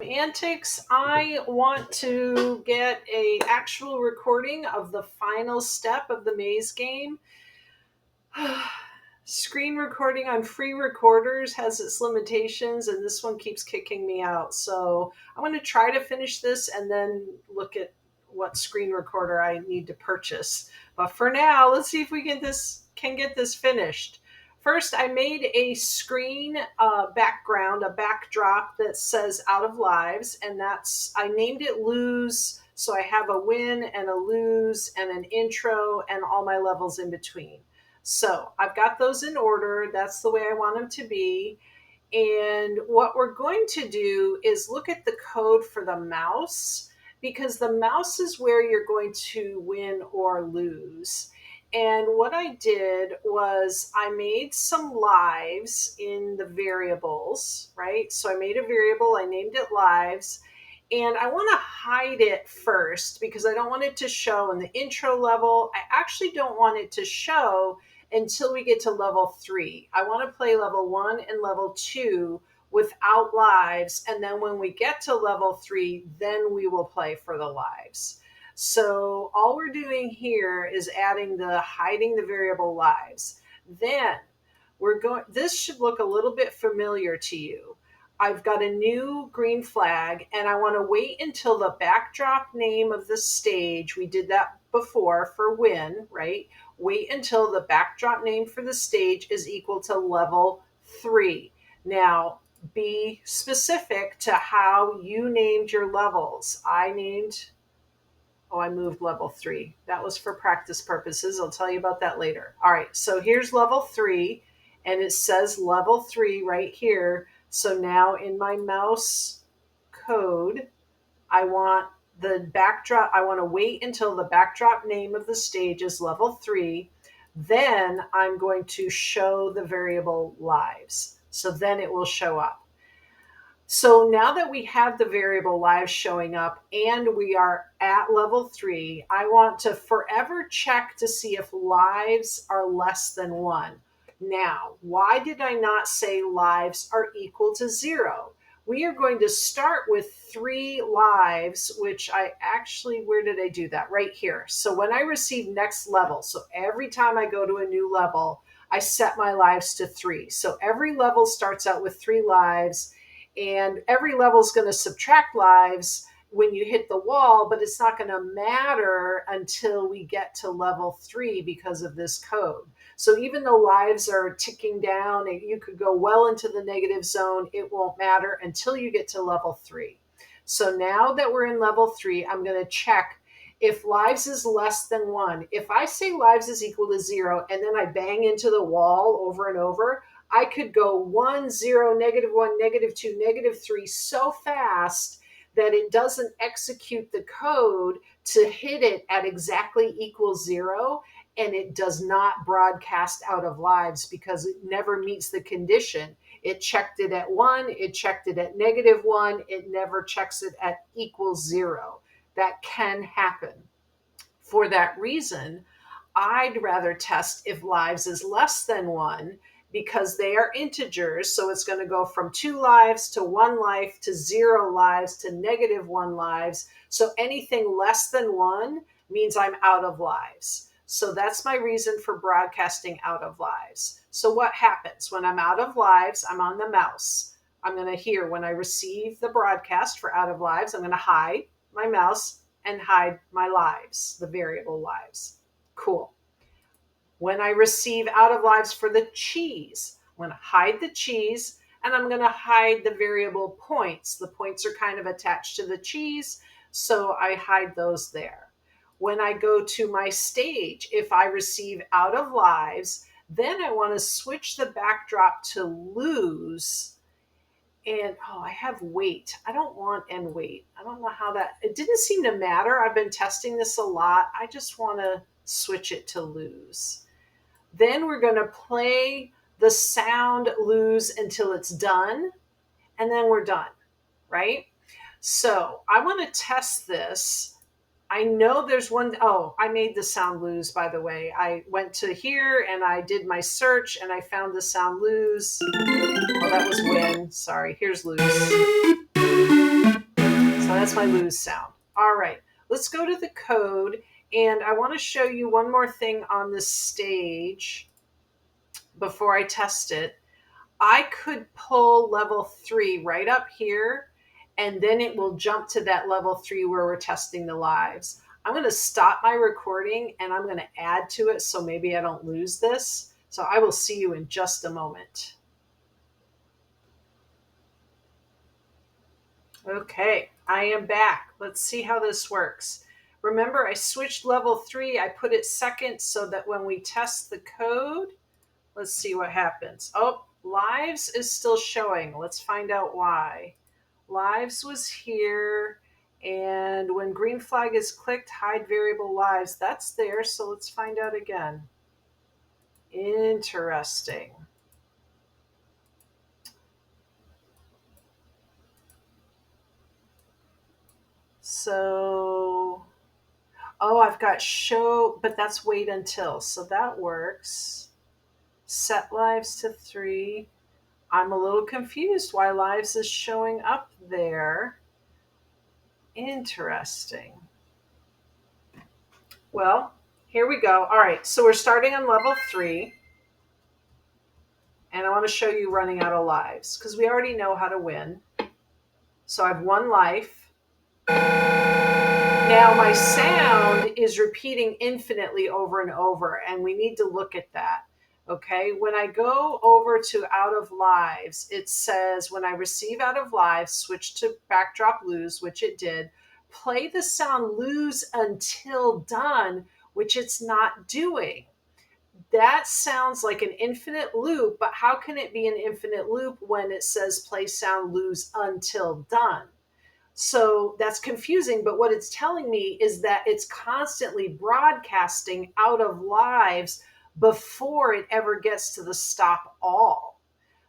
Antics, I want to get a actual recording of the final step of the maze game. Screen recording on free recorders has its limitations, and this one keeps kicking me out. So I'm going to try to finish this and then look at what screen recorder I need to purchase. But for now, let's see if we can get this finished. First, I made a screen background, a backdrop that says "Out of Lives," and I named it "Lose." So I have a win and a lose and an intro and all my levels in between. So I've got those in order. That's the way I want them to be. And what we're going to do is look at the code for the mouse, because the mouse is where you're going to win or lose. And what I did was I made some lives in the variables, right? So I made a variable, I named it lives. And I want to hide it first because I don't want it to show in the intro level. I actually don't want it to show until we get to level 3. I want to play level 1 and level 2 without lives. And then when we get to level 3, then we will play for the lives. So all we're doing here is hiding the variable lives. Then this should look a little bit familiar to you. I've got a new green flag, and I want to wait until the backdrop name of the stage, we did that before for win, right? Wait until the backdrop name for the stage is equal to level 3. Now, be specific to how you named your levels. I moved level 3. That was for practice purposes. I'll tell you about that later. All right, so here's level 3, and it says level 3 right here. So now in my mouse code, I want I want to wait until the backdrop name of the stage is level 3. Then I'm going to show the variable lives. So then it will show up. So now that we have the variable lives showing up and we are at level 3, I want to forever check to see if lives are less than 1. Now, why did I not say lives are equal to 0? We are going to start with 3 lives, which where did I do that? Right here. So when I receive next level, so every time I go to a new level, I set my lives to 3. So every level starts out with 3 lives. And every level is going to subtract lives when you hit the wall, but it's not going to matter until we get to level 3 because of this code. So even though lives are ticking down and you could go well into the negative zone, it won't matter until you get to level 3. So now that we're in level 3, I'm going to check if lives is less than 1. If I say lives is equal to 0 and then I bang into the wall over and over, I could go 1, 0, -1, -2, -3 so fast that it doesn't execute the code to hit it at exactly equals 0, and it does not broadcast out of lives because it never meets the condition. It checked it at 1, it checked it at -1, it never checks it at equals 0. That can happen. For that reason, I'd rather test if lives is less than 1 because they are integers. So it's going to go from 2 lives to 1 life to 0 lives to -1 lives. So anything less than 1 means I'm out of lives. So that's my reason for broadcasting out of lives. So what happens when I'm out of lives? I'm on the mouse. I'm going to hear when I receive the broadcast for out of lives, I'm going to hide my mouse and hide my lives, the variable lives. Cool. When I receive out of lives for the cheese, I'm going to hide the cheese and I'm going to hide the variable points. The points are kind of attached to the cheese, so I hide those there. When I go to my stage, if I receive out of lives, then I want to switch the backdrop to lose. And I have wait. I don't want and wait. I don't know how it didn't seem to matter. I've been testing this a lot. I just want to switch it to lose. Then we're going to play the sound lose until it's done, and then we're done, right? So I want to test this. I know there's one. Oh, I made the sound lose, by the way. I went to here and I did my search and I found the sound lose. Oh, that was win. Sorry. Here's lose. So that's my lose sound. All right, let's go to the code. And I want to show you one more thing on this stage before I test it. I could pull level 3 right up here, and then it will jump to that level 3 where we're testing the lives. I'm going to stop my recording and I'm going to add to it so maybe I don't lose this. So I will see you in just a moment. Okay, I am back. Let's see how this works. Remember, I switched level 3. I put it second so that when we test the code, let's see what happens. Oh, lives is still showing. Let's find out why. Lives was here, and when green flag is clicked, hide variable lives, that's there. So let's find out again. Interesting. So, oh, I've got show, but that's wait until. So that works. Set lives to 3. I'm a little confused why lives is showing up there. Interesting. Well, here we go. All right, so we're starting on level 3. And I want to show you running out of lives because we already know how to win. So I have 1 life. Now my sound is repeating infinitely over and over, and we need to look at that. Okay, when I go over to out of lives, it says when I receive out of lives, switch to backdrop lose, which it did. Play the sound lose until done, which it's not doing. That sounds like an infinite loop, but how can it be an infinite loop when it says play sound lose until done? So that's confusing, but what it's telling me is that it's constantly broadcasting out of lives before it ever gets to the stop all.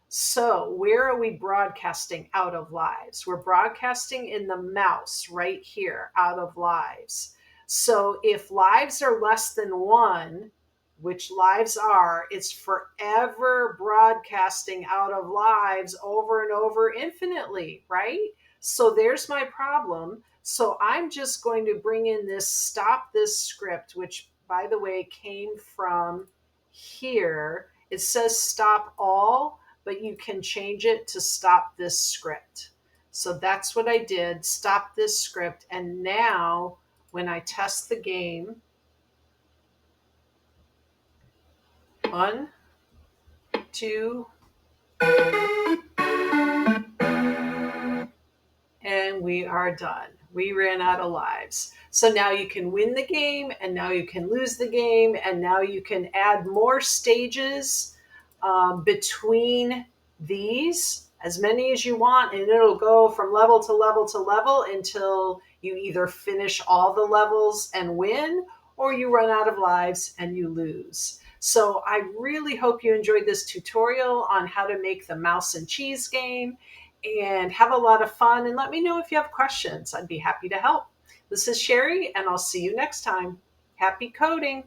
So where are we broadcasting out of lives? We're broadcasting in the mouse right here, out of lives. So if lives are less than 1, which lives are, it's forever broadcasting out of lives over and over infinitely, right? So there's my problem. So I'm just going to bring in this stop this script, which by the way came from here. It says stop all, but you can change it to stop this script. So that's what I did, stop this script. And now when I test the game, 1, 2, and we are done. We ran out of lives. So now you can win the game, and now you can lose the game, and now you can add more stages between these, as many as you want, and it'll go from level to level to level until you either finish all the levels and win, or you run out of lives and you lose. So I really hope you enjoyed this tutorial on how to make the mouse and cheese game, and have a lot of fun, and let me know if you have questions. I'd be happy to help. This is Sherry, and I'll see you next time. Happy coding.